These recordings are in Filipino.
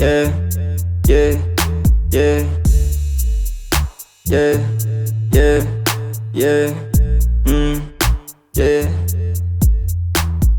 Yeah, yeah, yeah, yeah, yeah, yeah, yeah.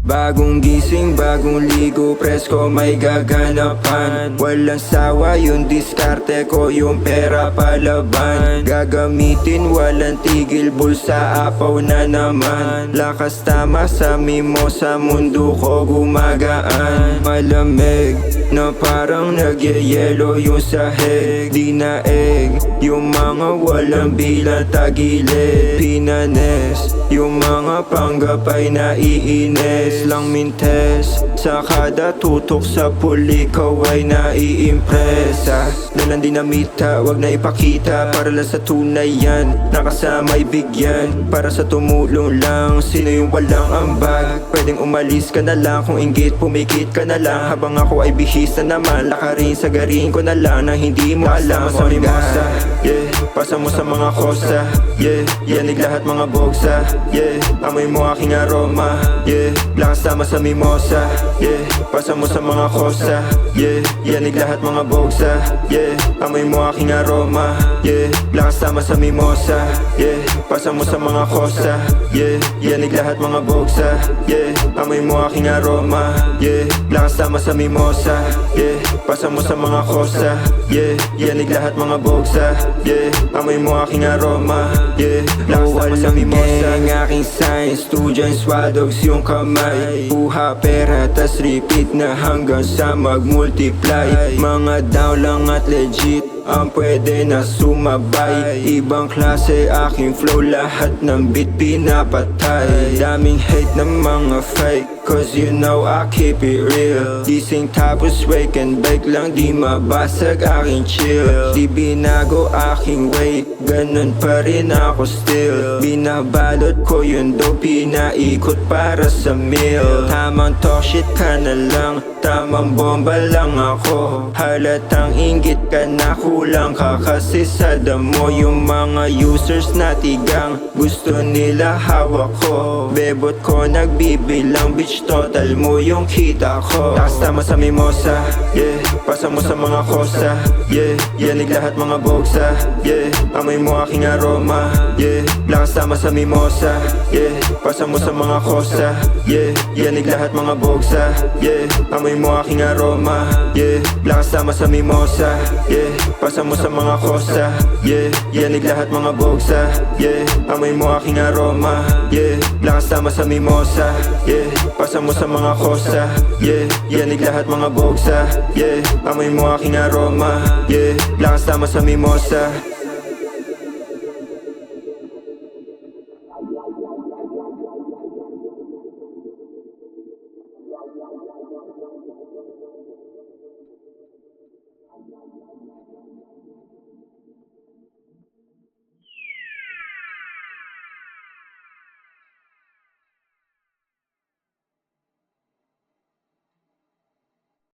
Bagong gising, bagong ligo, presko may gaganapan. Walang sawa yung diskarte ko, yung pera palaban. Gagamitin, walang tigil, bulsa apaw na naman. Lakas tama sa mimosa, mundo ko gumagaan. Malamig na parang nagyayelo yung sahig. Di naeg yung mga walang bilang tagilid. Pinanes yung mga panggapay na iines. Lang mintes sa kada tutok sa puli, ikaw ay naiimpress. Nalang dinamita, wag na ipakita, para lang sa tunay yan, nakasamay bigyan. Para sa tumulong lang, sino yung walang ambag? Pwedeng umalis ka na lang, kung inggit pumikit ka na lang. Habang ako ay bihis na naman, lakarin sa garin ko na lang na hindi mo alam. Sa mimosa, yeah, pasa mo sa mga kosa, yeah, yanig lahat mga bogsa, yeah, amoy mo aking aroma, yeah, lakas tama sa mimosa, yeah, pasa mo sa mga kosa, yeah, yanig lahat mga bogsa, yeah, amoy mo aking aroma, yeah, lakas tama sa mimosa, yeah, pasa mo sa mga kosa, yeah, yanig lahat mga bogsa, yeah, amoy mo aking aroma, yeah, lakas tama sa mimosa, yeah, pasa mo sa mga kosa, yeah, yanig lahat mga bogsa, yeah, amoy mo aking aroma, yeah, lakas tama sa mimosa. Ang aking sign, student swadogs yung kamay. Buha pera tas repeat na hanggang sa mag-multiply. Mga down lang at legit ang pwede na sumabay. Ibang klase aking flow, lahat ng beat pinapatay. Daming hate ng mga fake, cause you know I keep it real. Gising tapos wake and bake lang, di mabasag aking chill. Di binago aking way, ganun pa rin ako still. Binabalot ko yung dough, pinaikot para sa meal. Tamang talk shit ka na lang, tamang bomba lang ako. Halatang inggit ka na, kulang ka kasi sa damo. Yung mga users na tigang, gusto nila hawak ko. Bebot ko nagbibilang, bitch total mo yung kita ko. Lakas tama sa mimosa, yeah, pasa mo sa mga kosa, yeah, yanig lahat mga bogsa, yeah, amoy mo aking aroma, yeah, lakas tama sa mimosa, yeah, pasa mo sa mga kosa, yeah, yanig lahat mga bogsa, yeah, amoy mo aking aroma, yeah, lakas tama sa mimosa, yeah, pasa mo sa mga kosa, yeah, yanig lahat mga bogsa, yeah, amoy mo aking aroma, yeah, lakas tama sa mimosa, yeah, pasa mo sa mga kosa, yeah, yanig lahat mga bogsa, yeah, amoy mo aking aroma, yeah, lakas tama sa mimosa.